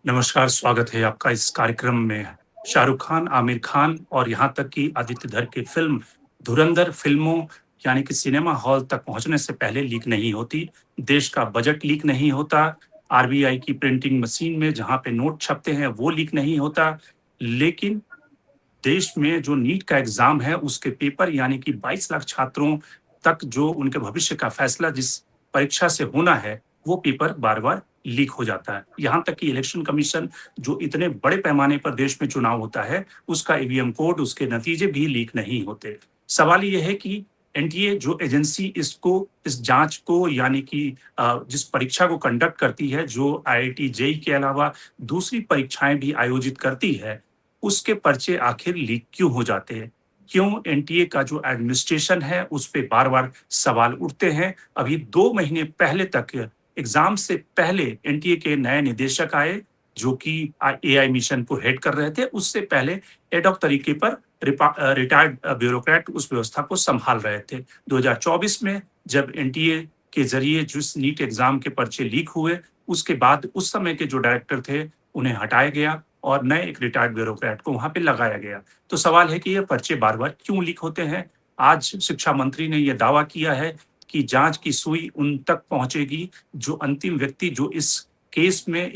नमस्कार, स्वागत है आपका इस कार्यक्रम में। शाहरुख खान, आमिर खान और यहाँ तक कि आदित्य धर की फ़िल्म धुरंधर फ़िल्मों यानी कि सिनेमा हॉल तक पहुँचने से पहले लीक नहीं होती। देश का बजट लीक नहीं होता, आरबीआई की प्रिंटिंग मशीन में जहाँ पे नोट छपते हैं वो लीक नहीं होता। लेकिन देश में जो नीट का एग्ज़ाम है उसके पेपर यानी कि 22 लाख छात्रों तक जो उनके भविष्य का फैसला जिस परीक्षा से होना है, वो पेपर बार-बार लीक हो जाता है। यहाँ तक कि इलेक्शन कमीशन जो इतने बड़े पैमाने पर देश में चुनाव होता है, उसका ईवीएम कोड, उसके नतीजे भी लीक नहीं होते। सवाल ये है कि एनटीए जो एजेंसी इस जाँच को यानी कि जिस परीक्षा को कंडक्ट करती है, जो आईआईटी, जेईई के अलावा दूसरी परीक्षाएँ भी आयोजित करती है, उसके पर्चे आखिर लीक क्यों हो जाते हैं? क्यों एनटीए का जो एडमिनिस्ट्रेशन है, उस पे बार-बार सवाल उठते हैं? अभी 2 महीने पहले तक एग्ज़ाम से पहले एनटीए के नए निदेशक आए, जो कि एआई मिशन को हेड कर रहे थे। उससे पहले एड हॉक तरीके पर रिटायर्ड ब्यूरोक्रेट उस व्यवस्था को सँभाल रहे थे। 2024 में जब एनटीए के ज़रिए जिस नीट एग्ज़ाम के पर्चे लीक हुए, उसके बाद उस समय के जो डायरेक्टर थे, उन्हें हटाया गया और नए एक रिटायर्ड ब्यूरोक्रेट को वहाँ पे लगाया गया। तो सवाल है कि ये पर्चे बार-बार क्यों लीक होते हैं? आज शिक्षा मंत्री ने ये दावा किया है कि जाँच की सुई उन तक पहुँचेगी, जो अंतिम व्यक्ति जो इस केस में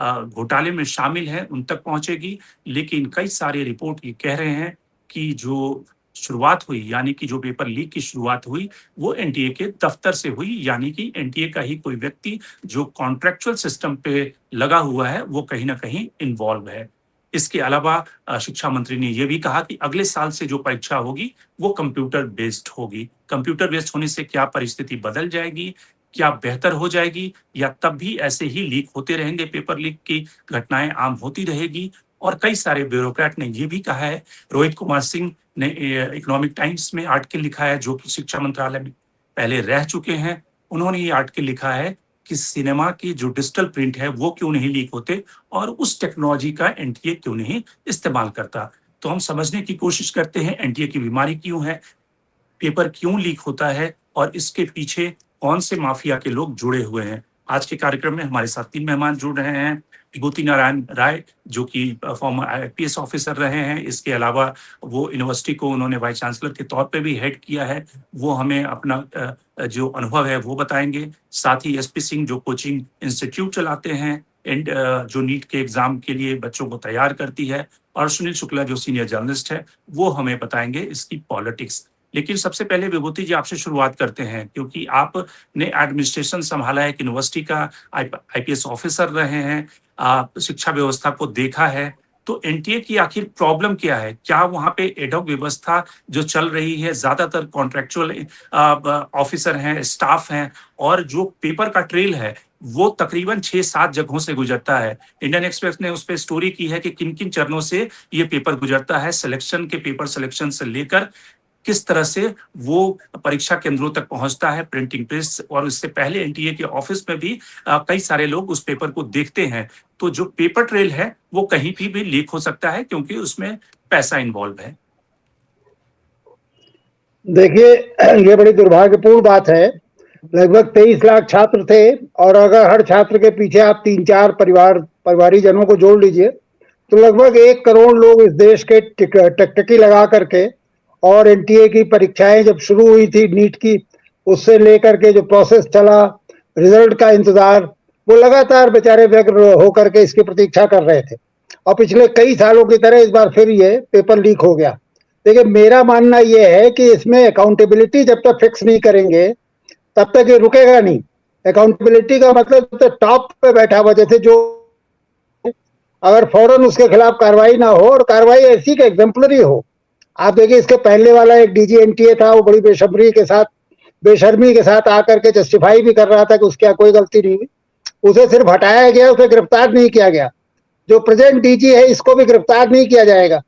घोटाले में शामिल हैं, उन तक पहुँचेगी। लेकिन कई सारे रिपोर्ट ये कह रहे हैं कि जो शुरुआत हुई, यानी कि जो पेपर लीक की शुरुआत हुई, वो एनटीए के दफ्तर से हुई, यानी कि एनटीए का ही कोई व्यक्ति जो कॉन्ट्रैक्चुअल सिस्टम पे लगा हुआ है, वो कहीं न कहीं इन्वॉल्व है। इसके अलावा शिक्षा मंत्री ने ये भी कहा कि अगले साल से जो परीक्षा होगी, वो कंप्यूटर बेस्ड होगी। कंप्यूटर बेस्ड होने से क्या परिस्थिति बदल जाएगी? क्या बेहतर हो जाएगी? या तब भी ऐसे ही लीक होते रहेंगे, पेपर लीक की घटनाएँ आम होती रहेगी? और कई सारे ब्यूरोक्रेट ने ये भी कहा है, रोहित कुमार सिंह ने इकोनॉमिक टाइम्स में आर्टिकल लिखा है, जो कि शिक्षा मंत्रालय में पहले रह चुके हैं। उन्होंने ये आर्टिकल लिखा है कि सिनेमा की जो डिजिटल प्रिंट है, वो क्यों नहीं लीक होते और उस टेक्नोलॉजी का एनटीए क्यों नहीं इस्तेमाल करता। तो हम समझने की कोशिश करते हैं एनटीए की बीमारी क्यों है, पेपर क्यों लीक होता है और इसके पीछे कौन से माफिया के लोग जुड़े हुए हैं। आज के कार्यक्रम में हमारे साथ 3 मेहमान जुड़ रहे हैं। विभूति नारायण राय जो कि फॉर्मर आईपीएस ऑफिसर रहे हैं। इसके अलावा वो यूनिवर्सिटी को उन्होंने वाइस चांसलर के तौर पे भी हेड किया है। वो हमें अपना जो अनुभव है वो बताएँगे। साथ ही एसपी सिंह जो कोचिंग इंस्टीट्यूट चलाते हैं एंड जो नीट के एग्ज़ाम के लिए बच्चों को तैयार करती है और सुनील शुक्ला जो सीनियर जर्नलिस्ट है, वो हमें बताएँगे इसकी पॉलिटिक्स। लेकिन सबसे पहले विभूति जी आपसे शुरुआत करते हैं क्योंकि आपने एडमिनिस्ट्रेशन सँभाला है, एक यूनिवर्सिटी का आईपीएस ऑफिसर रहे हैं, आप शिक्षा व्यवस्था को देखा है, तो एनटीए की आखिर प्रॉब्लम क्या है? क्या वहाँ पे एड हॉक व्यवस्था जो चल रही है, ज़्यादातर कॉन्ट्रैक्चुअल ऑफिसर हैं, स्टाफ हैं और जो पेपर का ट्रेल है, वो तकरीबन 6-7 जगहों से गुज़रता है। इंडियन एक्सप्रेस ने उसपे स्टोरी की है कि किन-किन चरणों से ये पेपर गुज़रता है, सिलेक्शन के पेपर सिलेक्शन से लेकर किस तरह से वो परीक्षा केंद्रों तक पहुँचता है, प्रिंटिंग प्रेस और इससे पहले एनटीए के ऑफ़िस में भी कई सारे लोग उस पेपर को देखते हैं। तो जो पेपर ट्रेल है, वो कहीं भी लीक हो सकता है क्योंकि उसमें पैसा इन्वॉल्व है। देखिए, ये बड़ी दुर्भाग्यपूर्ण बात है। लगभग 23 लाख छात्र थे और अगर हर छात्र के पीछे आप 3-4 परिवारीजनों को जोड़ लीजिए, तो लगभग 1 करोड़ लोग इस देश के टकटकी लगा करके और एनटीए की परीक्षाएं जब शुरू हुई थी नीट की, उससे लेकर के जो प्रोसेस चला, रिजल्ट का इंतजार, वो लगातार बेचारे व्यग्र होकर के इसकी प्रतीक्षा कर रहे थे। और पिछले कई सालों की तरह इस बार फिर ये पेपर लीक हो गया। देखिए, मेरा मानना यह है कि इसमें अकाउंटेबिलिटी जब तक फिक्स नहीं करेंगे, तब तक ये रुकेगा नहीं। अकाउंटेबिलिटी का मतलब तो टॉप पे बैठा हुआ, जैसे जो अगर फौरन उसके खिलाफ कार्रवाई ना हो और कार्रवाई ऐसी कि एग्जाम्पलरी हो। आप देखिए, इसके पहले वाला एक डीजी एनटीए था, वो बड़ी बेशर्मी के साथ आकर के जस्टिफाई भी कर रहा था कि उसकी कोई गलती नहीं हुई। उसे सिर्फ हटाया गया, उसे गिरफ्तार नहीं किया गया। जो प्रेजेंट डीजी है, इसको भी गिरफ्तार नहीं किया जाएगा।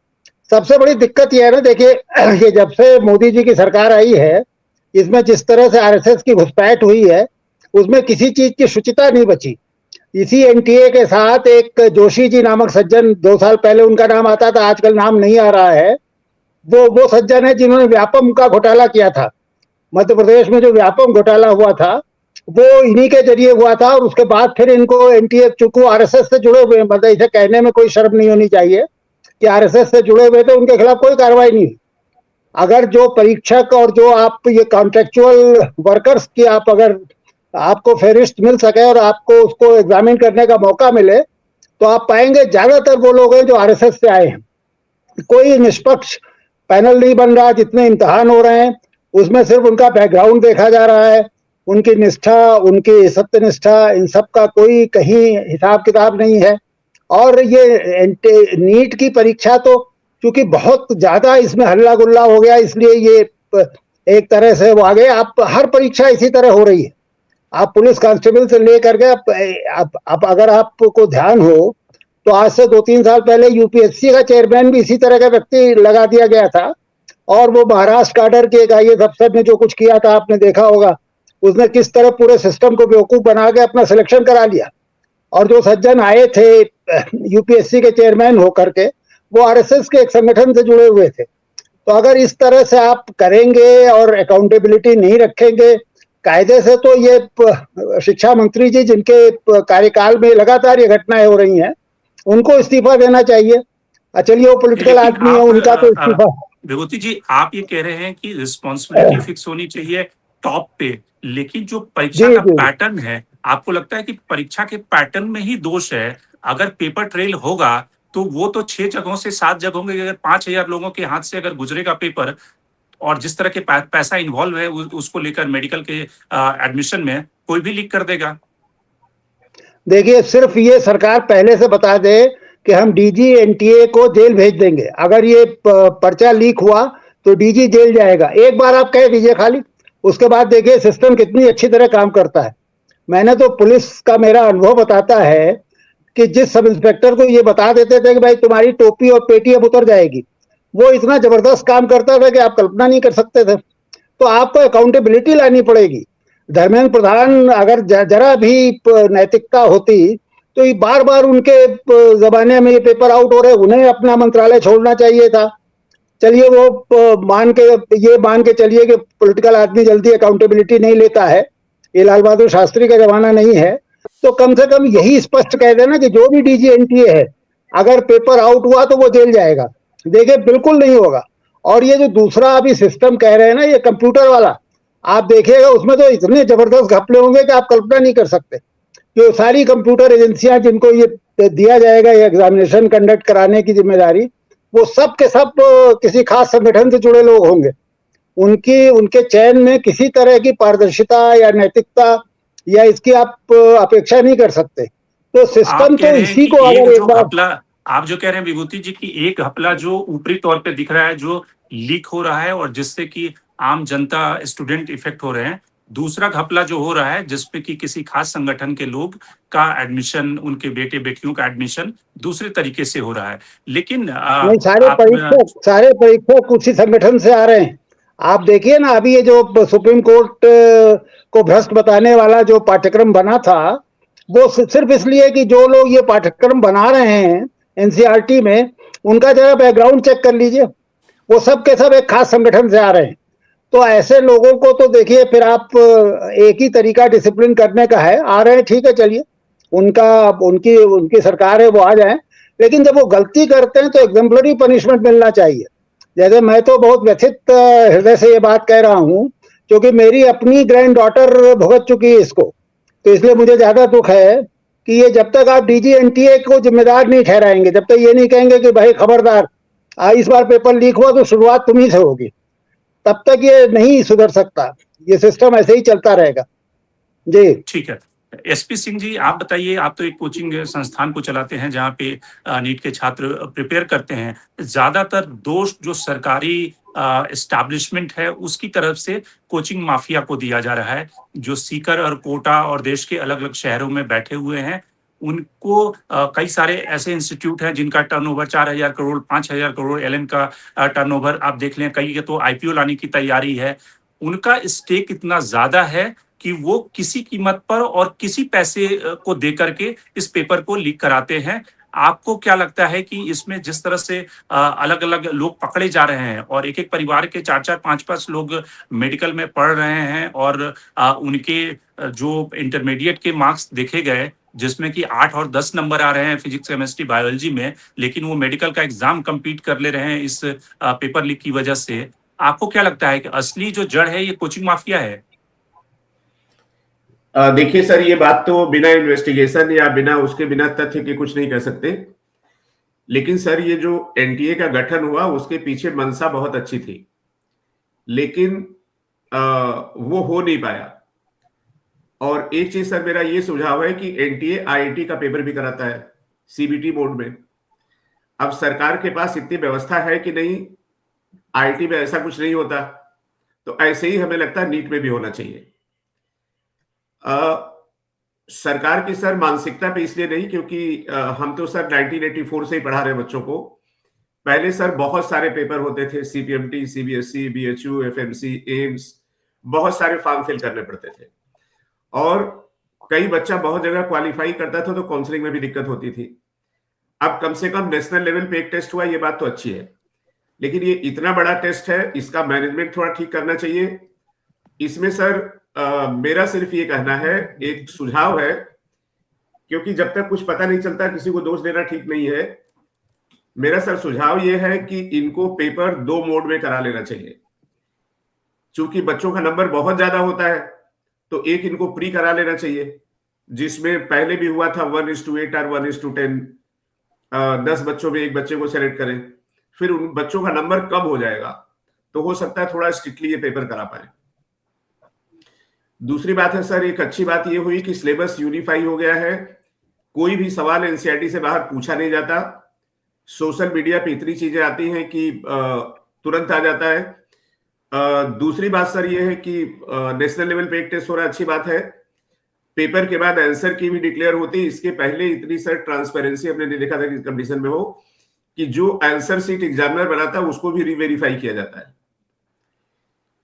सबसे बड़ी दिक्कत यह है ना, देखिए, ये जब से मोदी जी की सरकार आई है, इसमें जिस तरह से आरएसएस की घुसपैठ हुई है, उसमें किसी चीज की शुचिता नहीं बची। इसी एनटीए के साथ एक जोशी जी नामक सज्जन, 2 साल पहले उनका नाम आता था, आजकल नाम नहीं आ रहा है। वो सज्जन है जिन्होंने व्यापम का घोटाला किया था। मध्य प्रदेश में जो व्यापम घोटाला हुआ था, वो इन्हीं के जरिए हुआ था। और उसके बाद फिर इनको एनटीए, चूंकि आरएसएस से जुड़े हुए, मतलब इसे कहने में कोई शर्म नहीं होनी चाहिए कि आरएसएस से जुड़े हुए थे, उनके खिलाफ कोई कार्रवाई नहीं। अगर जो परीक्षक और जो आप ये कॉन्ट्रेक्चुअल वर्कर्स की आप अगर आपको फेरिस्त मिल सके और आपको उसको एग्जामिन करने का मौका मिले, तो आप पाएंगे ज्यादातर वो लोग हैं जो आरएसएस से आए हैं। कोई निष्पक्ष पैनल नहीं बन रहा। जितने इम्तिहान हो रहे हैं उसमें सिर्फ उनका बैकग्राउंड देखा जा रहा है, उनकी निष्ठा, उनकी सत्यनिष्ठा, इन सब का कोई कहीं हिसाब किताब नहीं है। और ये नीट की परीक्षा तो क्योंकि बहुत ज्यादा इसमें हल्ला गुल्ला हो गया, इसलिए ये एक तरह से वो आगे आप हर परीक्षा इसी तरह हो रही है। आप पुलिस कांस्टेबल से लेकर के आप अगर आपको ध्यान हो तो आज से 2-3 साल पहले यूपीएससी का चेयरमैन भी इसी तरह का व्यक्ति लगा दिया गया था। और वो महाराष्ट्र काडर के एक आईएएस अफसर ने जो कुछ किया था आपने देखा होगा। उसने किस तरह पूरे सिस्टम को बेवकूफ बना के अपना सिलेक्शन करा लिया। और जो सज्जन आए थे यूपीएससी के चेयरमैन होकर के, वो आरएसएस के एक संगठन से जुड़े हुए थे। तो अगर इस तरह से आप करेंगे और अकाउंटेबिलिटी नहीं रखेंगे कायदे से, तो ये शिक्षा मंत्री जी जिनके कार्यकाल में लगातार ये घटनाएं हो रही हैं, उनको इस्तीफा देना चाहिए। चलिए वो पॉलिटिकल लेकिन आदमी है, आप उनका तो इस्तीफा। विभूति जी, आप ये कह रहे हैं कि रिस्पॉन्सिबिलिटी फिक्स होनी चाहिए टॉप पे, लेकिन जो परीक्षा जी का जी। पैटर्न है, आपको लगता है कि परीक्षा के पैटर्न में ही दोष है? अगर पेपर ट्रेल होगा तो वो तो 6 जगहों से 7 जगहों में, अगर 5,000 लोगों के हाथ से अगर गुजरेगा पेपर, और जिस तरह के पैसा इन्वॉल्व है उसको लेकर मेडिकल के एडमिशन में, कोई भी लीक कर देगा। देखिए सिर्फ ये सरकार पहले से बता दे कि हम डीजी एनटीए को जेल भेज देंगे, अगर ये पर्चा लीक हुआ तो डीजी जेल जाएगा, एक बार आप कह दीजिए खाली। उसके बाद देखिए सिस्टम कितनी अच्छी तरह काम करता है। मैंने तो पुलिस का मेरा अनुभव बताता है कि जिस सब इंस्पेक्टर को ये बता देते थे कि भाई तुम्हारी टोपी और पेटी अब उतर जाएगी, वो इतना जबरदस्त काम करता था कि आप कल्पना नहीं कर सकते थे। तो आपको अकाउंटेबिलिटी लानी पड़ेगी। धर्मेंद्र प्रधान अगर जरा भी नैतिकता होती तो ये बार बार उनके जमाने में ये पेपर आउट हो रहे, उन्हें अपना मंत्रालय छोड़ना चाहिए था। चलिए वो मान के चलिए कि पॉलिटिकल आदमी जल्दी अकाउंटेबिलिटी नहीं लेता है, ये लाल बहादुर शास्त्री का जमाना नहीं है। तो कम से कम यही स्पष्ट कह देना कि जो भी डीजी एनटीए है, अगर पेपर आउट हुआ तो वो जेल जाएगा। देखिए बिल्कुल नहीं होगा। और ये जो दूसरा अभी सिस्टम कह रहे हैं ना, ये कंप्यूटर वाला, आप देखिएगा उसमें तो इतने जबरदस्त घपले होंगे कि आप कल्पना नहीं कर सकते। जो सारी कंप्यूटर एजेंसियां जिनको ये दिया जाएगा ये एग्जामिनेशन कंडक्ट कराने की जिम्मेदारी, वो सब के सब किसी खास संगठन से जुड़े लोग होंगे। उनके चयन में किसी तरह की पारदर्शिता या नैतिकता या इसकी आप अपेक्षा नहीं कर सकते। तो आप सिस्टम कह तो रहे हैं इसी कि को एक अगर एक जो बार। घपला, आप जो कह रहे हैं विभूति जी की एक घपला जो ऊपरी तौर पे दिख रहा है, जो लीक हो रहा है और जिससे कि आम जनता, स्टूडेंट इफेक्ट हो रहे हैं, दूसरा घपला जो हो रहा है जिसपे कि किसी खास संगठन के लोग का एडमिशन, उनके बेटे बेटियों का एडमिशन दूसरे तरीके से हो रहा है। लेकिन नहीं, आप सारे परीक्षक उसी संगठन से आ रहे हैं। आप देखिए ना, अभी ये जो सुप्रीम कोर्ट को भ्रष्ट बताने वाला जो पाठ्यक्रम बना था, वो सिर्फ इसलिए कि जो लोग ये पाठ्यक्रम बना रहे हैं एनसीईआरटी में, उनका जरा बैकग्राउंड चेक कर लीजिए। वो सब के सब एक खास संगठन से आ रहे हैं। तो ऐसे लोगों को तो देखिए फिर आप एक ही तरीका डिसिप्लिन करने का है, आ रहे हैं ठीक है, चलिए उनका उनकी उनकी सरकार है, वो आ जाए। लेकिन जब वो गलती करते हैं तो एग्जाम्पलरी पनिशमेंट मिलना चाहिए। जैसे मैं तो बहुत व्यथित हृदय से ये बात कह रहा हूँ, क्योंकि मेरी अपनी ग्रैंड डॉटर भुगत चुकी है इसको। तो इसलिए मुझे ज्यादा दुख है कि ये जब तक आप डीजी एनटीए को जिम्मेदार नहीं ठहराएंगे, जब तक ये नहीं कहेंगे कि भाई खबरदार इस बार पेपर लीक हुआ तो शुरुआत तुम्ही से होगी, तब तक ये नहीं सुधर सकता। ये सिस्टम ऐसे ही चलता रहेगा। जी ठीक है। एसपी सिंह जी, आप बताइए, आप तो एक कोचिंग संस्थान को चलाते हैं जहाँ पे नीट के छात्र प्रिपेयर करते हैं। ज्यादातर दोष जो सरकारी एस्टैब्लिशमेंट है उसकी तरफ से कोचिंग माफिया को दिया जा रहा है, जो सीकर और कोटा और देश के अलग अलग शहरों में बैठे हुए हैं। उनको कई सारे ऐसे इंस्टीट्यूट हैं जिनका टर्नओवर 4,000 करोड़, 5,000 करोड़ एलएन का टर्नओवर आप देख लें, कई के तो आईपीओ लाने की तैयारी है। उनका स्टेक इतना ज्यादा है कि वो किसी कीमत पर और किसी पैसे को दे करके इस पेपर को लीक कराते हैं। आपको क्या लगता है कि इसमें जिस तरह से अलग अलग लोग पकड़े जा रहे हैं और एक एक परिवार के 4-4 5-5 लोग मेडिकल में पढ़ रहे हैं और उनके जो इंटरमीडिएट के मार्क्स देखे गए, जिसमें कि 8 और 10 नंबर आ रहे हैं फिजिक्स, केमिस्ट्री, बायोलॉजी में, लेकिन वो मेडिकल का एग्जाम कम्पीट कर ले रहे हैं इस पेपर लीक की वजह से। आपको क्या लगता है कि असली जो जड़ है ये कोचिंग माफिया है? देखिए सर, ये बात तो बिना इन्वेस्टिगेशन या बिना तथ्य के कुछ नहीं कह सकते। लेकिन सर, ये जो एनटीए का गठन हुआ उसके पीछे मंशा बहुत अच्छी थी, लेकिन वो हो नहीं पाया। और एक चीज सर, मेरा ये सुझाव है कि एनटीए आईआईटी का पेपर भी कराता है सीबीटी बोर्ड में। अब सरकार के पास इतनी व्यवस्था है कि नहीं, आईआईटी में ऐसा कुछ नहीं होता, तो ऐसे ही हमें लगता है नीट में भी होना चाहिए। सरकार की सर मानसिकता पे इसलिए नहीं, क्योंकि हम तो सर 1984 से ही पढ़ा रहे बच्चों को। पहले सर बहुत सारे पेपर होते थे, CPMT, CBSE, BHU, FMC, AIIMS, बहुत सारे फॉर्म फिल करने पड़ते थे। और कई बच्चा बहुत जगह क्वालिफाई करता था तो काउंसलिंग में भी दिक्कत होती थी। अब कम से कम नेशनल लेवल पे एक टेस्ट हुआ, ये बात तो अच्छी है, लेकिन ये इतना बड़ा टेस्ट है, इसका मैनेजमेंट थोड़ा ठीक करना चाहिए। इसमें सर मेरा सिर्फ ये कहना है, एक सुझाव है, क्योंकि जब तक कुछ पता नहीं चलता किसी को दोष देना ठीक नहीं है। मेरा सर सुझाव ये है कि इनको पेपर 2 मोड में करा लेना चाहिए। चूंकि बच्चों का नंबर बहुत ज्यादा होता है, तो एक इनको प्री करा लेना चाहिए, जिसमें पहले भी हुआ था 1:8 और 1:10। 10 बच्चों में एक बच्चे को सेलेक्ट करें, फिर उन बच्चों का नंबर कम हो जाएगा, तो हो सकता है थोड़ा स्ट्रिक्टली ये पेपर करा पाए। दूसरी बात है सर, एक अच्छी बात ये हुई कि सिलेबस यूनिफाई हो गया है, कोई भी सवाल एनसीईआरटी से बाहर पूछा नहीं जाता। सोशल मीडिया पे इतनी चीजें आती हैं कि तुरंत आ जाता है। दूसरी बात सर ये है कि नेशनल लेवल पे एक टेस्ट हो रहा है, अच्छी बात है। पेपर के बाद आंसर की भी डिक्लेयर होती, इसके पहले इतनी सर ट्रांसपेरेंसी हमने नहीं देखा था कि कंडीशन में हो कि जो आंसर सीट एग्जामिनर बनाता है उसको भी रीवेरीफाई किया जाता है।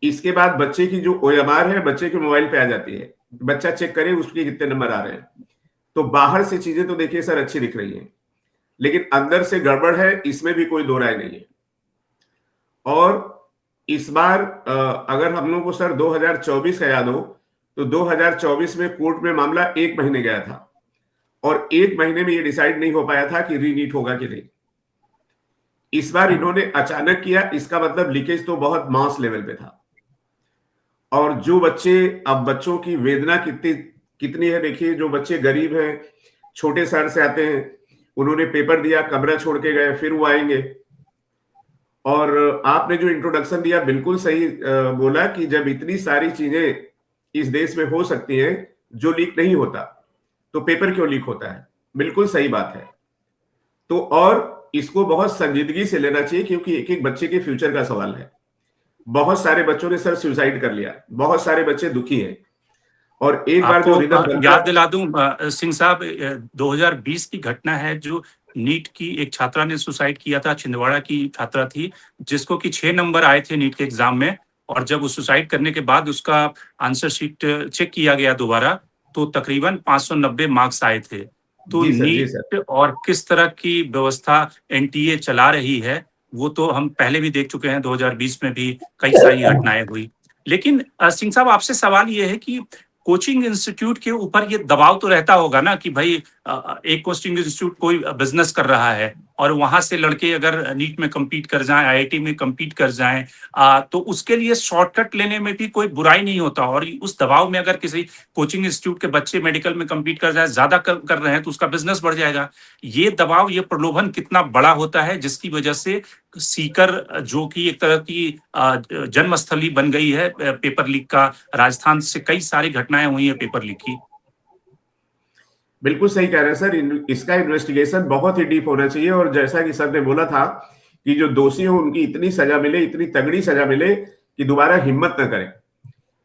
इसके बाद बच्चे की जो ओएमआर है बच्चे के मोबाइल पे आ जाती है, बच्चा चेक करे उसके कितने नंबर आ रहे हैं। तो बाहर से चीजें तो देखिए सर अच्छी दिख रही हैं, लेकिन अंदर से गड़बड़ है, इसमें भी कोई दो राय नहीं है। और इस बार अगर हम लोग को सर 2024 का याद हो, तो 2024 में कोर्ट में मामला 1 महीने गया था, और 1 महीने में ये डिसाइड नहीं हो पाया था कि रीनीट होगा कि नहीं। इस बार इन्होंने अचानक किया, इसका मतलब लीकेज तो बहुत मास लेवल पे था। और जो बच्चे, अब बच्चों की वेदना कितनी है देखिए, जो बच्चे गरीब हैं, छोटे शहर से आते हैं, उन्होंने पेपर दिया, कमरा छोड़ के गए, फिर वो आएंगे। और आपने जो इंट्रोडक्शन दिया बिल्कुल सही बोला कि जब इतनी सारी चीजें इस देश में हो सकती हैं जो लीक नहीं होता, तो पेपर क्यों लीक होता है? बिल्कुल सही बात है। तो और इसको बहुत संजीदगी से लेना चाहिए, क्योंकि एक एक बच्चे के फ्यूचर का सवाल है। बहुत सारे बच्चों ने सर सुसाइड कर लिया, बहुत सारे बच्चे दुखी हैं। और एक बार जो याद दिला दूं सिंह साहब, 2020 की घटना है, जो नीट की एक छात्रा ने सुसाइड किया था, छिंदवाड़ा की छात्रा थी, जिसको कि 6 नंबर आए थे नीट के एग्जाम में, और जब वो सुसाइड करने के बाद उसका आंसर शीट चेक किया गया दोबारा, तो तकरीबन 590 मार्क्स आए थे। तो नीट और किस तरह की व्यवस्था एनटीए चला रही है वो तो हम पहले भी देख चुके हैं, 2020 में भी कई सारी घटनाएं हुई। लेकिन सिंह साहब, आपसे सवाल ये है कि कोचिंग इंस्टीट्यूट के ऊपर ये दबाव तो रहता होगा ना कि भाई एक कोचिंग इंस्टीट्यूट कोई बिजनेस कर रहा है, और वहां से लड़के अगर नीट में compete कर जाएं, आईआईटी में compete कर जाएं, तो उसके लिए शॉर्टकट लेने में भी कोई बुराई नहीं होता। और उस दबाव में अगर किसी कोचिंग इंस्टीट्यूट के बच्चे मेडिकल में compete कर जाए, ज्यादा कर रहे हैं, तो उसका बिजनेस बढ़ जाएगा। ये दबाव, ये प्रलोभन कितना बड़ा होता है, जिसकी वजह से सीकर, जो कि एक तरह की जन्मस्थली बन गई है पेपर लीक का, राजस्थान से कई सारी घटनाएं हुई है पेपर लीक की। बिल्कुल सही कह रहे हैं सर, इसका इन्वेस्टिगेशन बहुत ही डीप होना चाहिए। और जैसा कि सर ने बोला था कि जो दोषी हो उनकी इतनी सजा मिले, इतनी तगड़ी सजा मिले कि दोबारा हिम्मत न करें।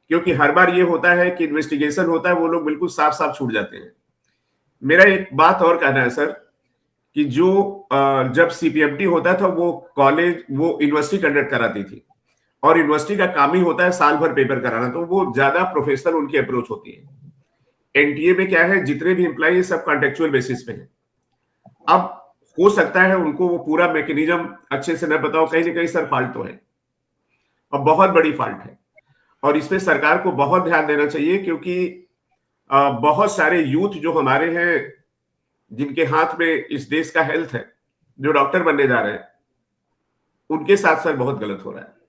क्योंकि हर बार ये होता है कि इन्वेस्टिगेशन होता है, वो लोग बिल्कुल साफ साफ छूट जाते हैं। मेरा एक बात और कहना है सर कि जो जब सीपीएमटी होता था, वो यूनिवर्सिटी कंडक्ट कराती थी, और यूनिवर्सिटी का काम ही होता है साल भर पेपर कराना, तो वो ज्यादा प्रोफेशनल उनकी अप्रोच होती है। एनटीए में क्या है, जितने भी एम्प्लॉय सब कॉन्ट्रेक्चुअल बेसिस पे है। अब हो सकता है उनको वो पूरा मैकेनिज्म अच्छे से न पता हो, कहीं ना कहीं सर फॉल्ट तो है, और बहुत बड़ी फॉल्ट है। और इसमें सरकार को बहुत ध्यान देना चाहिए, क्योंकि बहुत सारे यूथ जो हमारे हैं, जिनके हाथ में इस देश का हेल्थ है, जो डॉक्टर बनने जा रहे हैं, उनके साथ सर बहुत गलत हो रहा है।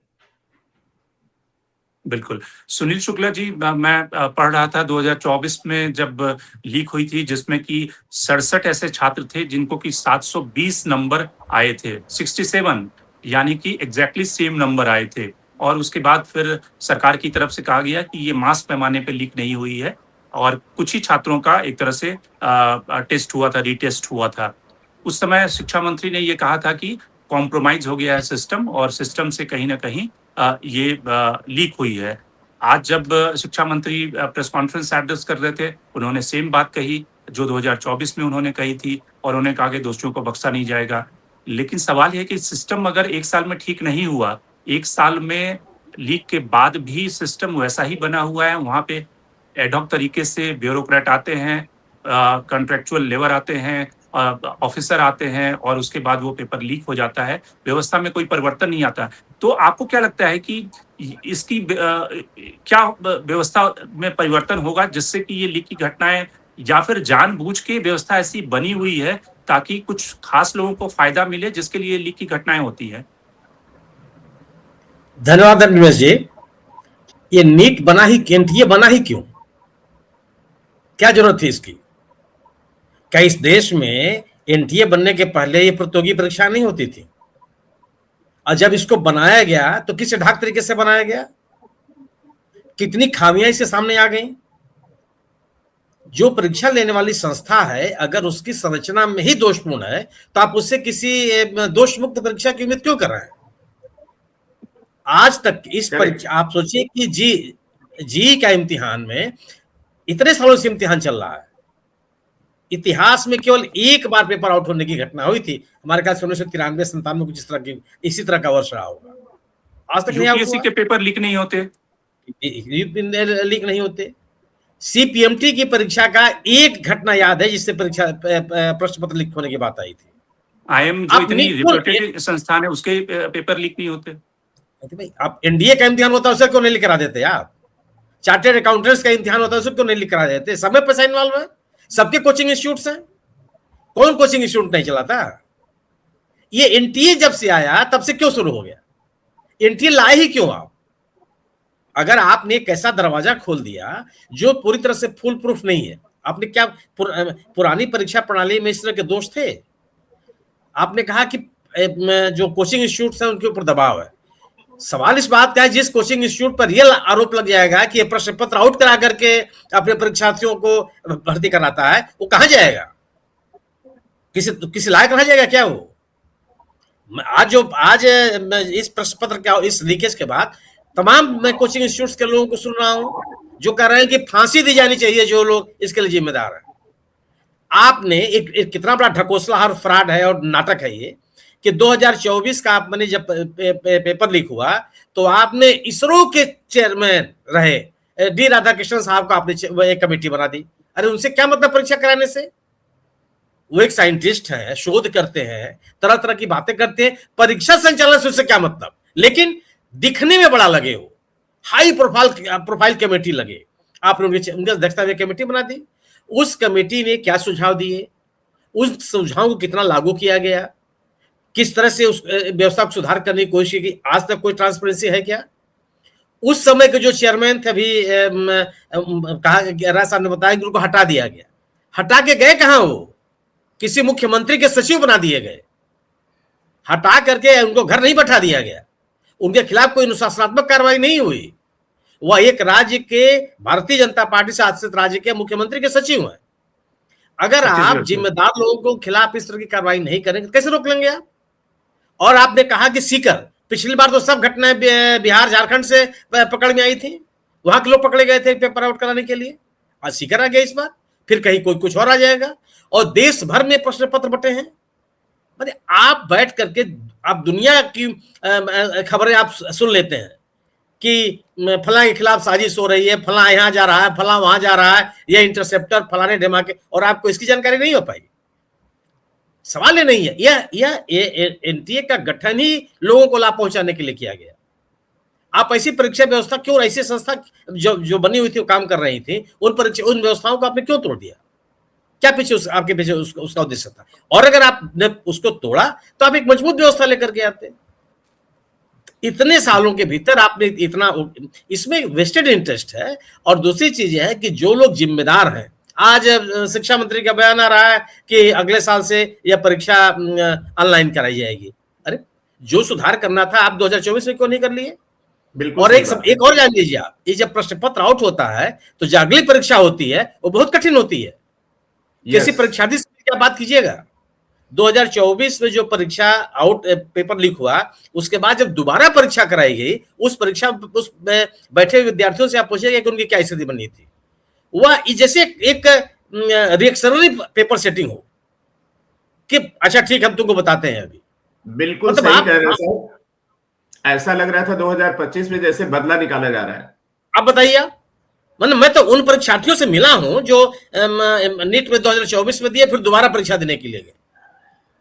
बिल्कुल। सुनील शुक्ला जी, मैं पढ़ रहा था 2024 में जब लीक हुई थी, जिसमें कि 67 ऐसे छात्र थे जिनको कि 720 नंबर आए थे, 67, यानी कि एग्जैक्टली सेम नंबर आए थे। और उसके बाद फिर सरकार की तरफ से कहा गया कि ये मास पैमाने पे लीक नहीं हुई है, और कुछ ही छात्रों का एक तरह से टेस्ट हुआ था, रीटेस्ट हुआ था। उस समय शिक्षा मंत्री ने ये कहा था कि कॉम्प्रोमाइज हो गया है सिस्टम, और सिस्टम से कहीं न कहीं ये लीक हुई है। आज जब शिक्षा मंत्री प्रेस कॉन्फ्रेंस एड्रेस कर रहे थे, उन्होंने सेम बात कही जो 2024 में उन्होंने कही थी, और उन्होंने कहा कि दोषियों को बख्शा नहीं जाएगा। लेकिन सवाल ये है कि सिस्टम अगर 1 साल में ठीक नहीं हुआ, 1 साल में लीक के बाद भी सिस्टम वैसा ही बना हुआ है, वहाँ पे एड हॉक तरीके से ब्यूरोक्रेट आते हैं, कॉन्ट्रैक्चुअल लेबर आते हैं, ऑफिसर आते हैं, और उसके बाद वो पेपर लीक हो जाता है, व्यवस्था में कोई परिवर्तन नहीं आता। तो आपको क्या लगता है कि इसकी क्या व्यवस्था में परिवर्तन होगा जिससे कि ये लीक की घटनाएं, या फिर जानबूझ के व्यवस्था ऐसी बनी हुई है ताकि कुछ खास लोगों को फायदा मिले, जिसके लिए लीक की घटनाएं होती है? धन्यवाद रमेश जी। ये नीट बना ही, एनटीए बना ही क्यों? क्या जरूरत थी इसकी? क्या इस देश में एनटीए बनने के पहले ये प्रतियोगी परीक्षा नहीं होती थी? और जब इसको बनाया गया तो किस ढाक तरीके से बनाया गया? कितनी खामियां इसके सामने आ गई? जो परीक्षा लेने वाली संस्था है, अगर उसकी संरचना में ही दोषपूर्ण है, तो आप उससे किसी दोष मुक्त परीक्षा की उम्मीद क्यों कर रहे हैं? आज तक इस परीक्षा, आप सोचिए कि जी का इम्तिहान में इतने सालों से इम्तिहान चल रहा है, इतिहास में केवल एक बार पेपर आउट होने की घटना हुई थी, हमारे ख्याल से 1993-97 कुछ इसी तरह का वर्ष रहा होगा। आज तक नहीं आउट हुआ। के पेपर लीक नहीं होते, लीक नहीं होते। सीपीएमटी की परीक्षा का एक घटना याद है जिससे परीक्षा प्रश्न पत्र लीक होने की बात आई थी। आईएम जो इतनी रिप्यूटेड संस्थान है, उसके पेपर लीक नहीं होते। भाई, आप एनडीए का इम्तिहान होता है उसे क्यों नहीं लिख करा देते? आप चार्टर्ड अकाउंटेंट्स का इम्तिहान होता है उसे क्यों नहीं लिख करा देते? समय पैसा इन्वॉल्व है, सबके कोचिंग इंस्टीट्यूट्स हैं, कौन कोचिंग इंस्टीट्यूट नहीं चलाता? ये एनटीए जब से आया तब से क्यों शुरू हो गया? एनटीए लाए ही क्यों आप? अगर आपने एक ऐसा दरवाजा खोल दिया जो पूरी तरह से फुल प्रूफ नहीं है, आपने क्या पुरानी परीक्षा प्रणाली में इस तरह के दोष थे? आपने कहा कि जो कोचिंग इंस्टीट्यूट हैं उनके ऊपर दबाव है। सवाल इस बात का है, जिस कोचिंग इंस्टीट्यूट पर रियल आरोप लग जाएगा कि ये प्रश्न पत्र आउट करा करके अपने परीक्षार्थियों को भर्ती कराता है, वो कहां जाएगा? किसी लायक रह जाएगा क्या वो? आज इस प्रश्न पत्र क्या, इस लीकेज के बाद तमाम मैं कोचिंग इंस्टीट्यूट के लोगों को सुन रहा हूं जो कह रहे हैं कि फांसी दी जानी चाहिए जो लोग इसके लिए जिम्मेदार है। आपने एक कितना बड़ा ढकोसला और फ्रॉड है और नाटक है ये कि 2024 का आपने जब पेपर लीक हुआ तो आपने इसरो के चेयरमैन रहे डी राधाकृष्णन साहब का आपने एक कमेटी बना दी। अरे उनसे क्या मतलब परीक्षा कराने से? वो एक साइंटिस्ट है, शोध करते हैं, तरह तरह की बातें करते हैं, परीक्षा संचालन से उससे क्या मतलब? लेकिन दिखने में बड़ा लगे हो, हाई प्रोफाइल कमेटी लगे, आपने उनके अध्यक्षता में कमेटी बना दी। उस कमेटी ने क्या सुझाव दिए, उस सुझाव को कितना लागू किया गया, किस तरह से उस व्यवस्था को सुधार करने की कोशिश की, आज तक कोई ट्रांसपेरेंसी है क्या? उस समय के जो चेयरमैन थे, अभी कहा राज साहब ने बताया कि उनको हटा दिया गया। हटा के गए कहां? वो किसी मुख्यमंत्री के सचिव बना दिए गए। हटा करके उनको घर नहीं बैठा दिया गया, उनके खिलाफ कोई अनुशासनात्मक कार्रवाई नहीं हुई। वह एक राज्य के, भारतीय जनता पार्टी से आश्रित राज्य के मुख्यमंत्री के सचिव हैं। अगर आप जिम्मेदार लोगों के खिलाफ इस तरह की कार्रवाई नहीं करेंगे कैसे रोक लेंगे आप? और आपने कहा कि सीकर, पिछली बार तो सब घटनाएं बिहार झारखंड से पकड़ में आई थी, वहां के लोग पकड़े गए थे पेपर आउट कराने के लिए। आज सीकर आ गया इस बार, फिर कहीं कोई कुछ और आ जाएगा, और देश भर में प्रश्न पत्र बटे हैं। मतलब आप बैठ करके आप दुनिया की खबरें आप सुन लेते हैं कि फला के खिलाफ साजिश हो रही है, फला यहां जा रहा है, फला वहां जा रहा है, ये इंटरसेप्टर फलाने धमाके, और आपको इसकी जानकारी नहीं हो पाई। सवाल ये नहीं है, यह एनटीए का गठन ही लोगों को लाभ पहुंचाने के लिए किया गया। आप ऐसी परीक्षा व्यवस्था क्यों, ऐसी संस्था जो बनी हुई थी, वो काम कर रही थी, उन व्यवस्थाओं को आपने क्यों तोड़ दिया? क्या पीछे आपके पीछे उसका उद्देश्य था? और अगर आपने उसको तोड़ा तो आप एक मजबूत व्यवस्था लेकर के आते। इतने सालों के भीतर आपने इतना, इसमें वेस्टेड इंटरेस्ट है। और दूसरी चीज है कि जो लोग जिम्मेदार हैं, आज शिक्षा मंत्री का बयान आ रहा है कि अगले साल से यह परीक्षा ऑनलाइन कराई जाएगी। अरे जो सुधार करना था आप 2024 में क्यों नहीं कर लिए? बिल्कुल। और एक और जान लीजिए आप, ये जब प्रश्न पत्र आउट होता है तो जो अगली परीक्षा होती है वो बहुत कठिन होती है। किसी परीक्षार्थी से क्या बात कीजिएगा, 2024 में जो परीक्षा आउट पेपर लीक हुआ, उसके बाद जब दोबारा परीक्षा कराई गई, उस बैठे हुए विद्यार्थियों से आप पूछिएगा कि उनकी क्या स्थिति बनी थी। वह जैसे एक रिएक्शनरी पेपर सेटिंग हो कि अच्छा ठीक, हम तुमको बताते हैं अभी। बिल्कुल मतलब सही कह रहे हैं सर। ऐसा लग रहा था 2025 में जैसे बदला निकाला जा रहा है। आप बताइए, मतलब मैं तो उन परीक्षार्थियों से मिला हूं जो नीट में 2024 में दिए, फिर दोबारा परीक्षा देने के लिए गए।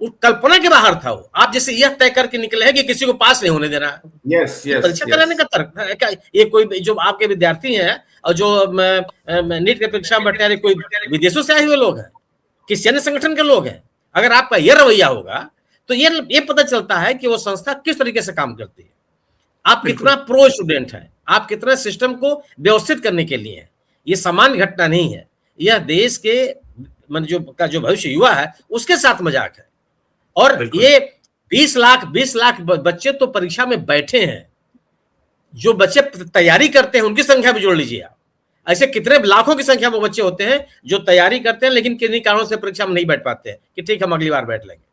वो कल्पना के बाहर था। वो आप जैसे यह तय करके निकले हैं कि किसी को पास नहीं होने देना है। परीक्षा कराने का तर्क क्या? ये कोई जो आपके विद्यार्थी हैं और जो नीट की परीक्षा में बैठे, कोई विदेशों से आए हुए लोग हैं, किसी अन्य संगठन के लोग हैं? अगर आपका यह रवैया होगा तो ये पता चलता है कि वो संस्था किस तरीके से काम करती है। आप कितना प्रो स्टूडेंट है, आप कितना सिस्टम को व्यवस्थित करने के लिए है। ये सामान्य घटना नहीं है, यह देश के जो भविष्य युवा है उसके साथ मजाक है। और ये 20 लाख बच्चे तो परीक्षा में बैठे हैं। जो बच्चे तैयारी करते हैं उनकी संख्या भी जोड़ लीजिए आप। ऐसे कितने लाखों की संख्या में बच्चे होते हैं जो तैयारी करते हैं लेकिन किन्हीं कारणों से परीक्षा में नहीं बैठ पाते हैं कि ठीक हम अगली बार बैठ लेंगे।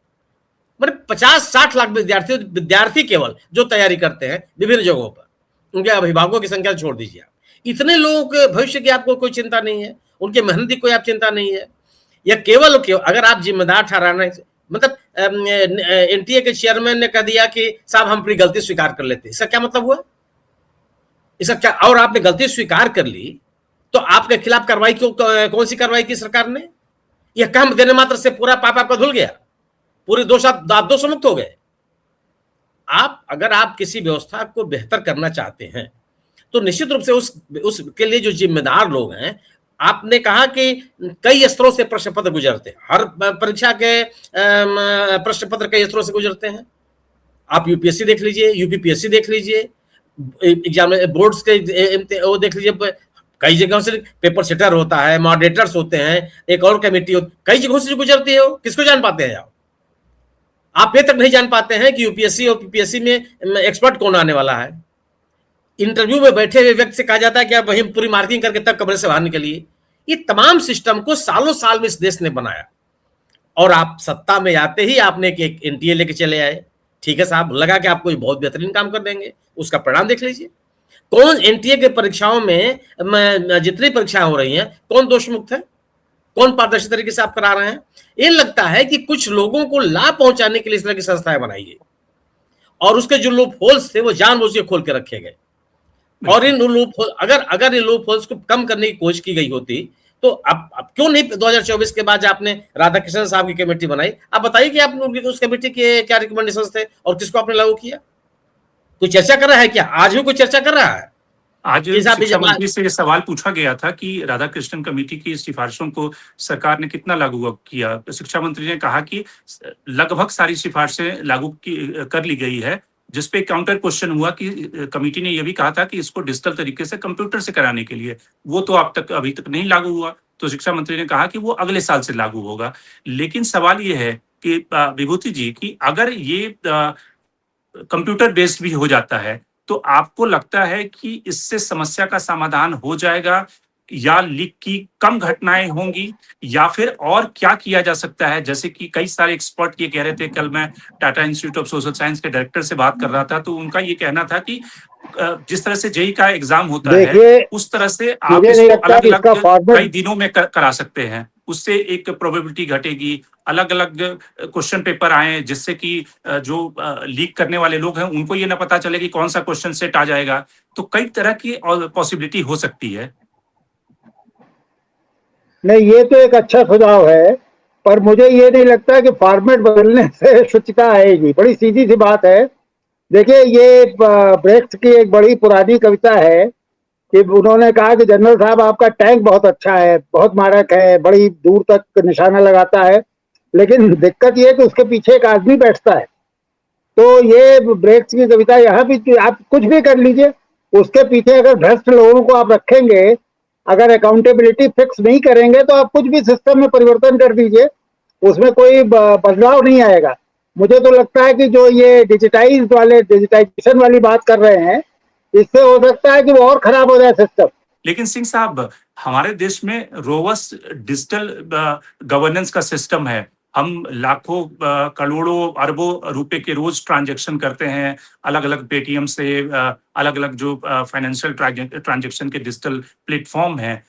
मतलब 50-60 लाख विद्यार्थी केवल जो तैयारी करते हैं विभिन्न जगहों पर, उनके अभिभावकों की संख्या छोड़ दीजिए आप। इतने लोगों के भविष्य की आपको कोई चिंता नहीं है, उनके मेहनत की कोई आप चिंता नहीं है। या केवल अगर आप जिम्मेदार ठहराना, मतलब एनटीए के चेयरमैन ने कह दिया कि साहब हम अपनी गलती स्वीकार कर लेते, इसका क्या मतलब हुआ? इसका क्या? और आपने गलती स्वीकार कर ली तो आपके खिलाफ कार्रवाई कौन सी कार्रवाई की सरकार ने? यह काम देने मात्र से पूरा पाप आपका धुल गया, पूरे दोष मुक्त हो गए। अगर आप किसी व्यवस्था को बेहतर करना चाहते हैं तो निश्चित रूप से उसके लिए जो जिम्मेदार लोग हैं, आपने कहा कि कई स्तरों से प्रश्न पत्र गुजरते हैं, हर परीक्षा के प्रश्न पत्र कई स्तरों से गुजरते हैं। आप यूपीएससी देख लीजिए, यूपीपीएससी देख लीजिए, एग्जाम बोर्ड्स के वो देख लीजिए, कई जगहों से पेपर सेटर होता है, मॉडरेटर्स होते हैं, एक और कमेटी होती, कई जगहों से गुजरती है। वो किसको जान पाते हैं आप ये तक नहीं जान पाते हैं कि यूपीएससी और पीपीएससी में एक्सपर्ट कौन आने वाला है। इंटरव्यू में बैठे हुए व्यक्ति से कहा जाता है कि आप वही पूरी मार्किंग करके तब कमरे से बाहर निकलिए। ये तमाम सिस्टम को सालों साल में इस देश ने बनाया और आप सत्ता में आते ही आपने एक एनटीए लेके चले आए। ठीक है साहब, लगा कि आप कोई बहुत बेहतरीन काम कर देंगे, उसका परिणाम देख लीजिए। कौन एनटीए के परीक्षाओं में जितनी परीक्षाएं हो रही हैं, कौन दोष मुक्त है? कौन पारदर्शी तरीके से आप करा रहे हैं? ये लगता है कि कुछ लोगों को लाभ पहुंचाने के लिए इस तरह की संस्थाएं बनाई गई और उसके जो लूप होल्स थे वो जानबूझ के खोल के रखे गए। और इन लूप अगर इन लूप होल्स को कम करने की कोशिश की गई होती तो अब क्यों नहीं 2024 के बाद आपने राधाकृष्णन साहब की कमेटी बनाई? आप बताइए कि आपने उस कमेटी के क्या रिकमेंडेशंस थे और किसको आपने लागू किया? कोई चर्चा कर रहा है क्या? आज भी कोई चर्चा कर रहा है? आज शिक्षा मंत्री से सवाल पूछा गया था कि राधाकृष्णन कमेटी की सिफारिशों को सरकार ने कितना लागू किया। शिक्षा मंत्री ने कहा कि लगभग सारी सिफारिशें लागू कर ली गई है, जिसपे काउंटर क्वेश्चन हुआ कि कमेटी ने यह भी कहा था कि इसको डिजिटल तरीके से कंप्यूटर से कराने के लिए, वो तो अभी तक नहीं लागू हुआ। तो शिक्षा मंत्री ने कहा कि वो अगले साल से लागू होगा। लेकिन सवाल ये है कि विभूति जी, कि अगर ये कंप्यूटर बेस्ड भी हो जाता है तो आपको लगता है कि इससे समस्या का समाधान हो जाएगा या लीक की कम घटनाएं होंगी, या फिर और क्या किया जा सकता है? जैसे कि कई सारे एक्सपर्ट ये कह रहे थे, कल मैं Tata institute of social science के डायरेक्टर से बात कर रहा था तो उनका ये कहना था कि जिस तरह से जेईई का एग्जाम होता है उस तरह से आप इसको अलग अलग कई दिनों में करा सकते हैं, उससे एक प्रोबेबिलिटी घटेगी। अलग अलग क्वेश्चन पेपर आए जिससे कि जो लीक करने वाले लोग हैं उनको ये ना पता चले कि कौन सा क्वेश्चन सेट आ जाएगा। तो कई तरह की पॉसिबिलिटी हो सकती है। नहीं, ये तो एक अच्छा सुझाव है, पर मुझे ये नहीं लगता कि फॉर्मेट बदलने से शुचिता आएगी। बड़ी सीधी सी बात है देखिए, ये ब्रेख्त की एक बड़ी पुरानी कविता है कि उन्होंने कहा कि जनरल साहब आपका टैंक बहुत अच्छा है, बहुत मारक है, बड़ी दूर तक निशाना लगाता है, लेकिन दिक्कत ये है कि उसके पीछे एक आदमी बैठता है। तो ये ब्रेख्त की कविता यहाँ भी, आप कुछ भी कर लीजिए, उसके पीछे अगर भ्रष्ट लोगों को आप रखेंगे, अगर अकाउंटेबिलिटी फिक्स नहीं करेंगे, तो आप कुछ भी सिस्टम में परिवर्तन कर दीजिए, उसमें कोई बदलाव नहीं आएगा। मुझे तो लगता है कि जो ये डिजिटाइजेशन वाली बात कर रहे हैं, इससे हो सकता है कि वो और खराब हो जाए सिस्टम। लेकिन सिंह साहब, हमारे देश में रोबस्ट डिजिटल गवर्नेंस का सिस्टम है। हम लाखों करोड़ों अरबों रुपए के रोज ट्रांजैक्शन करते हैं, अलग अलग पेटीएम से, अलग अलग जो फाइनेंशियल ट्रांजैक्शन के डिजिटल प्लेटफॉर्म हैं।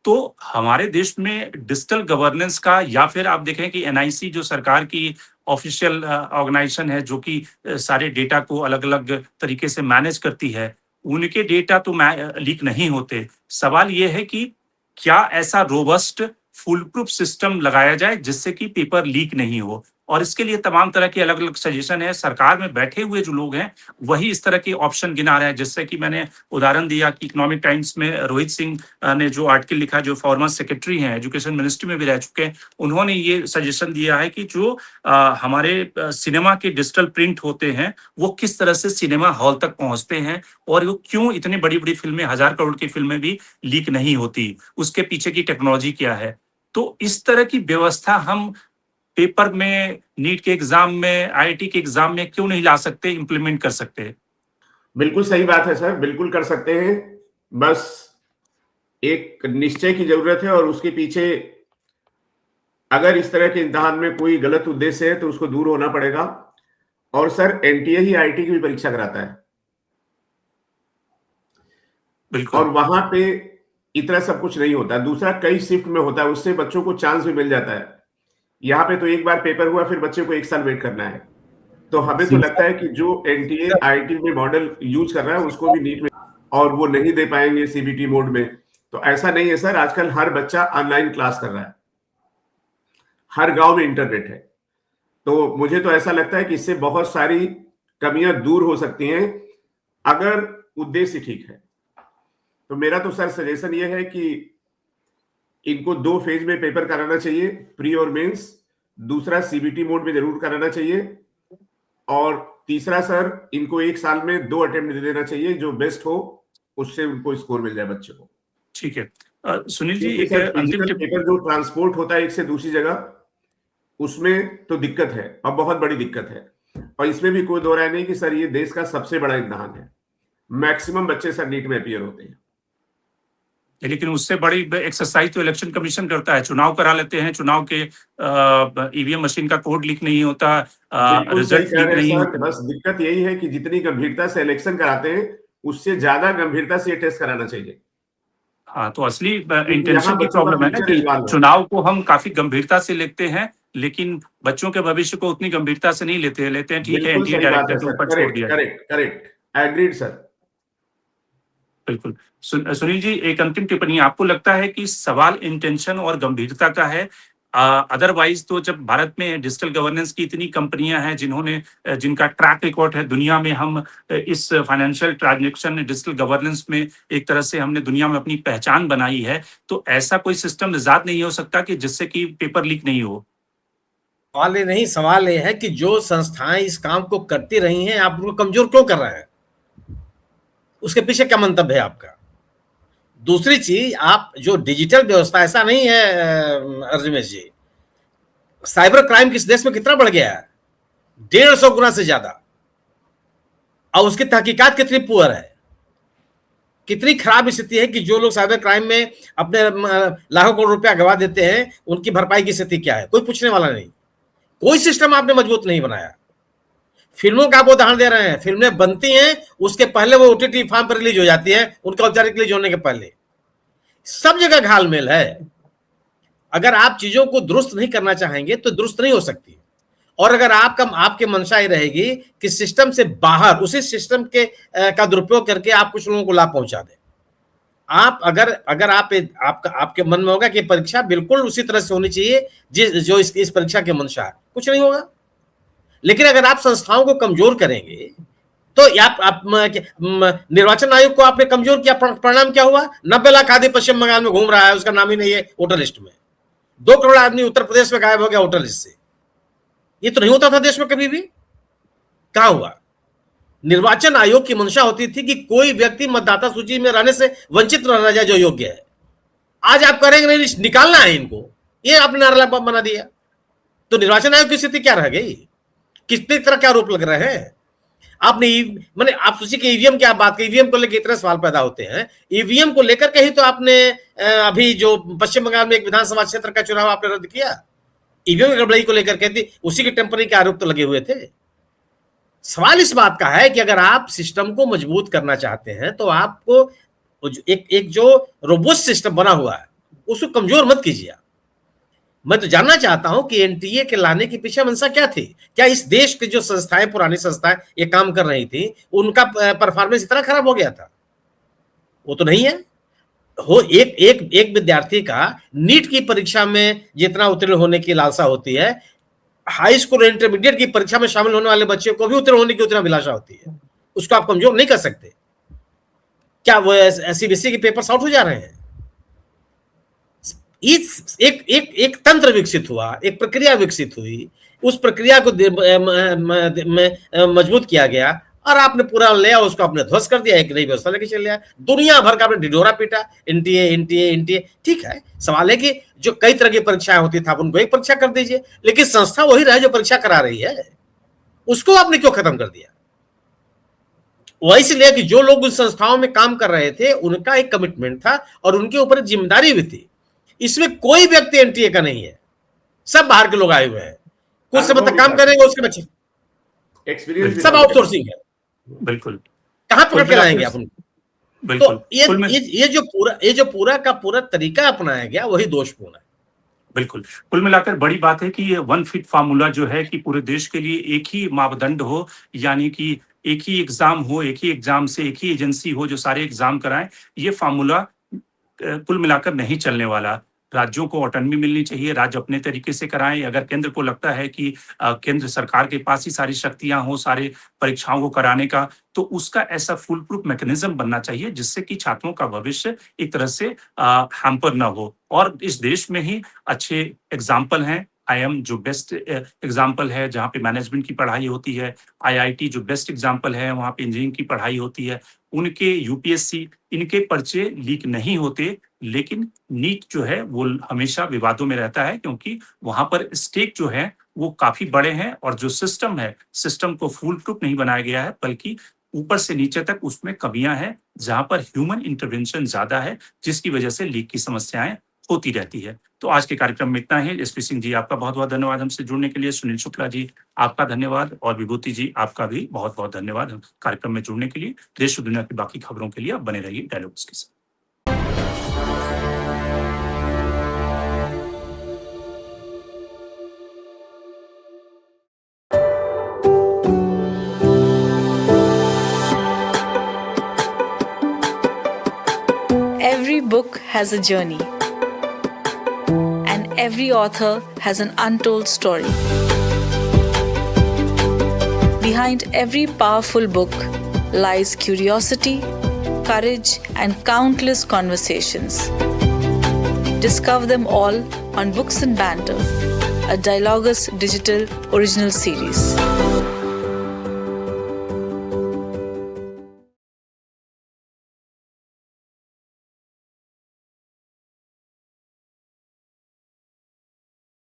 तो हमारे देश में डिजिटल गवर्नेंस का, या फिर आप देखें कि एनआईसी जो सरकार की ऑफिशियल ऑर्गेनाइजेशन है, जो कि सारे डेटा को अलग अलग तरीके से मैनेज करती है, उनके डेटा तो लीक नहीं होते। सवाल ये है कि क्या ऐसा रोबस्ट फुल प्रूफ सिस्टम लगाया जाए जिससे कि पेपर लीक नहीं हो, और इसके लिए तमाम तरह के अलग अलग सजेशन है। सरकार में बैठे हुए जो लोग हैं वही इस तरह के ऑप्शन गिना रहे हैं, जिससे कि मैंने उदाहरण दिया कि इकोनॉमिक टाइम्स में रोहित सिंह ने जो आर्टिकल लिखा, जो फॉर्मर सेक्रेटरी हैं, एजुकेशन मिनिस्ट्री में भी रह चुके हैं, उन्होंने ये सजेशन दिया है कि जो हमारे सिनेमा के डिजिटल प्रिंट होते हैं वो किस तरह से सिनेमा हॉल तक पहुंचते हैं, और वो क्यों इतनी बड़ी बड़ी फिल्में, 1000 करोड़ की फिल्में भी लीक नहीं होती, उसके पीछे की टेक्नोलॉजी क्या है। तो इस तरह की व्यवस्था हम पेपर में, नीट के एग्जाम में, आईआईटी के एग्जाम में क्यों नहीं ला सकते, इंप्लीमेंट कर सकते? बिल्कुल सही बात है सर, बिल्कुल कर सकते हैं। बस एक निश्चय की जरूरत है, और उसके पीछे अगर इस तरह के इम्तिहान में कोई गलत उद्देश्य है तो उसको दूर होना पड़ेगा। और सर, एनटीए ही आईटी की भी परीक्षा कराता है, बिल्कुल। और वहां पे इतना सब कुछ नहीं होता। दूसरा, कई शिफ्ट में होता है, उससे बच्चों को चांस भी मिल जाता है। यहाँ पे तो एक बार पेपर हुआ, फिर बच्चे को 1 साल वेट करना है। तो हमें तो लगता है कि जो एनटीए आईटी में मॉडल यूज कर रहा है उसको भी नीट में, और वो नहीं दे पाएंगे सीबीटी मोड में। तो ऐसा नहीं है सर, आजकल हर बच्चा ऑनलाइन क्लास कर रहा है, हर गांव में इंटरनेट है। तो मुझे तो ऐसा लगता है कि इससे बहुत सारी कमियां दूर हो सकती हैं अगर उद्देश्य ठीक है। तो मेरा तो सर सजेशन ये है कि इनको 2 फेज में पेपर कराना चाहिए, प्री और मेंस। दूसरा, सीबीटी मोड में जरूर कराना चाहिए। और तीसरा सर, इनको 1 साल में 2 अटेम्प्ट दे देना चाहिए, जो बेस्ट हो उससे उनको स्कोर मिल जाए बच्चे को। ठीक है। सुनील जी, क्योंकि एक सर अंतिम फिजिकल पेपर जो ट्रांसपोर्ट होता है एक से दूसरी जगह, उसमें तो दिक्कत है, और बहुत बड़ी दिक्कत है। और इसमें भी कोई दो राय नहीं कि सर ये देश का सबसे बड़ा इम्तिहान है। मैक्सिमम बच्चे सर नीट में अपीयर होते हैं। लेकिन उससे बड़ी एक्सरसाइज तो इलेक्शन कमीशन करता है। चुनाव करा लेते हैं, चुनाव के ईवीएम मशीन का कोड लीक नहीं होता, बिल्कुल सही रिजल्ट कह लीक रहे हैं नहीं सर। होते। बस दिक्कत यही है कि जितनी गंभीरता से इलेक्शन कराते हैं, उससे ज्यादा गंभीरता से ये टेस्ट कराना चाहिए। हाँ, तो असली क्योंकि यहाँ इंटेंशन की बच्चों का प्रॉब्लम है ना फ्यूचर कि इन्वॉल्व है। चुनाव को हम काफी गंभीरता से लेते हैं, लेकिन बच्चों के भविष्य को उतनी गंभीरता से नहीं लेते हैं। ठीक है, बिल्कुल एनटीए सही बात डायरेक्टर है के सर। ऊपर छोड़ करेक्ट दिया जाए। Correct correct, agreed sir. बिल्कुल। सुनील जी, एक अंतिम टिप्पणी, आपको लगता है कि सवाल इंटेंशन और गंभीरता का है? अदरवाइज तो जब भारत में डिजिटल गवर्नेंस की इतनी कंपनियां हैं जिनका ट्रैक रिकॉर्ड है दुनिया में, हम इस फाइनेंशियल ट्रांजैक्शन डिजिटल गवर्नेंस में एक तरह से हमने दुनिया में अपनी पहचान बनाई है, तो ऐसा कोई सिस्टम इजाद नहीं हो सकता कि जिससे कि पेपर लीक नहीं हो? सवाल ये नहीं, सवाल ये है कि जो संस्थाएं इस काम को करती रही हैं, आप उनको कमजोर क्यों कर रहे हैं? उसके पीछे क्या मंतव्य है आपका? दूसरी चीज, आप जो डिजिटल व्यवस्था, ऐसा नहीं है अर्जुमेश जी, साइबर क्राइम किस देश में कितना बढ़ गया है, 150 गुना से ज्यादा। और उसकी तहकीकात कितनी पुअर है, कितनी खराब स्थिति है कि जो लोग साइबर क्राइम में अपने लाखों करोड़ रुपया गवा देते हैं, उनकी भरपाई की स्थिति क्या है, कोई पूछने वाला नहीं। कोई सिस्टम आपने मजबूत नहीं बनाया। फिल्मों का आप उदाहरण दे रहे हैं, फिल्में बनती हैं, उसके पहले वो ओटीटी फॉर्म पर रिलीज हो जाती है, उनका औपचारिक रिलीज होने के पहले। सब जगह घालमेल है। अगर आप चीजों को दुरुस्त नहीं करना चाहेंगे तो दुरुस्त नहीं हो सकती। और अगर आपके मंशा ही रहेगी कि सिस्टम से बाहर, उसी सिस्टम के का दुरुपयोग करके आप कुछ लोगों को लाभ पहुंचा दें, आप अगर आपके मन में होगा कि परीक्षा बिल्कुल उसी तरह से होनी चाहिए जो इस परीक्षा के मंशा है, कुछ नहीं होगा। लेकिन अगर आप संस्थाओं को कमजोर करेंगे, तो आप निर्वाचन आयोग को आपने कमजोर किया, परिणाम क्या हुआ? 90 लाख आदमी पश्चिम बंगाल में घूम रहा है, उसका नाम ही नहीं है वोटर लिस्ट में। 2 करोड़ आदमी उत्तर प्रदेश में गायब हो गया वोटर लिस्ट से। ये तो नहीं होता था देश में कभी भी। कहां हुआ? निर्वाचन आयोग की मंशा होती थी कि कोई व्यक्ति मतदाता सूची में रहने से वंचित न रह जाए जो योग्य है। आज आप करेंगे नहीं, निकालना है इनको, ये आपने नारा बना दिया। तो निर्वाचन आयोग की स्थिति क्या रह गई? कितने तरह के आरोप लग रहे हैं? आपने मैंने आप सोचिए कि ईवीएम की आप बात की, ईवीएम को लेकर इतने सवाल पैदा होते हैं। ईवीएम को लेकर के ही तो आपने अभी जो पश्चिम बंगाल में एक विधानसभा क्षेत्र का चुनाव आपने रद्द किया, ईवीएम की गड़बड़ी को लेकर के उसी के टेम्परिंग के आरोप तो लगे हुए थे। सवाल इस बात का है कि अगर आप सिस्टम को मजबूत करना चाहते हैं तो आपको एक जो रोबस्ट सिस्टम बना हुआ है उसको कमजोर मत कीजिए। मैं तो जानना चाहता हूं कि एनटीए के लाने की पीछे मंशा क्या थी? क्या इस देश की जो संस्थाएं, पुरानी संस्थाएं ये काम कर रही थी, उनका परफॉर्मेंस इतना खराब हो गया था? वो तो नहीं है। एक विद्यार्थी का नीट की परीक्षा में जितना उत्तीर्ण होने की लालसा होती है, हाई स्कूल इंटरमीडिएट की परीक्षा में शामिल होने वाले बच्चे को भी उत्तीर्ण होने की उतना अभिलाषा होती है। उसको आप कमजोर नहीं कर सकते। क्या वो सीबीएसई के पेपर्स आउट हो जा रहे हैं? एक तंत्र विकसित हुआ, एक प्रक्रिया विकसित हुई, उस प्रक्रिया को मजबूत किया गया और आपने पूरा लिया, उसको आपने ध्वस्त कर दिया, एक नई व्यवस्था लेके चल लिया। दुनिया भर का आपने ढिढोरा पीटा, एनटीए। ठीक है, सवाल है कि जो कई तरह की परीक्षाएं होती थी, आप उनको एक परीक्षा कर दीजिए, लेकिन संस्था वही रहे जो परीक्षा करा रही है, उसको आपने क्यों खत्म कर दिया? वो इसलिए कि जो लोग उन संस्थाओं में काम कर रहे थे उनका एक कमिटमेंट था और उनके ऊपर एक जिम्मेदारी भी थी। इसमें कोई व्यक्ति एनटीए का नहीं है, सब बाहर के लोग आए हुए हैं, कुछ समय तक काम करेंगे, उसके बच्चे एक्सपीरियंस सब आउटसोर्सिंग है। बिल्कुल, कहां पकड़ के लाएंगे आप उनको? बिल्कुल। तो ये जो पूरा का पूरा तरीका अपनाया गया वही दोषपूर्ण है। बिल्कुल, कुल मिलाकर बड़ी बात है कि ये वन फिट फार्मूला जो है कि पूरे देश के लिए एक ही मापदंड हो, यानी कि एक ही एग्जाम हो, एक ही एग्जाम से एक ही एजेंसी हो जो सारे एग्जाम कराएं। ये फार्मूला कुल मिलाकर नहीं चलने वाला। राज्यों को ऑटोनॉमी मिलनी चाहिए, राज्य अपने तरीके से कराएं। अगर केंद्र को लगता है कि केंद्र सरकार के पास ही सारी शक्तियां हो सारे परीक्षाओं को कराने का, तो उसका ऐसा फुल प्रूफ मैकेनिज्म बनना चाहिए जिससे कि छात्रों का भविष्य एक तरह से हैम्पर ना हो। और इस देश में ही अच्छे एग्जाम्पल हैं। IIM जो बेस्ट एग्जाम्पल है जहाँ पे मैनेजमेंट की पढ़ाई होती है, IIT जो बेस्ट एग्जाम्पल है वहाँ पे इंजीनियरिंग की पढ़ाई होती है। उनके यूपीएससी इनके पर्चे लीक नहीं होते, लेकिन नीट जो है वो हमेशा विवादों में रहता है क्योंकि वहां पर स्टेक जो है वो काफी बड़े हैं और जो सिस्टम है, सिस्टम को फुल प्रूफ नहीं बनाया गया है, बल्कि ऊपर से नीचे तक उसमें कमियां हैं जहां पर ह्यूमन इंटरवेंशन ज्यादा है, जिसकी वजह से लीक की समस्याएं होती रहती है। तो आज के कार्यक्रम में इतना ही। एसपी सिंह जी आपका बहुत बहुत धन्यवाद हमसे जुड़ने के लिए। सुनील शुक्ला जी आपका धन्यवाद और विभूति जी आपका भी बहुत बहुत धन्यवाद कार्यक्रम में जुड़ने के लिए। देश और दुनिया की बाकी खबरों के लिए आप बने रहिए डायलॉग्स के साथ। Every book has a journey, and every author has an untold story. Behind every powerful book lies curiosity, courage, and countless conversations. Discover them all on Books and Banter, a Dialogus Digital original series.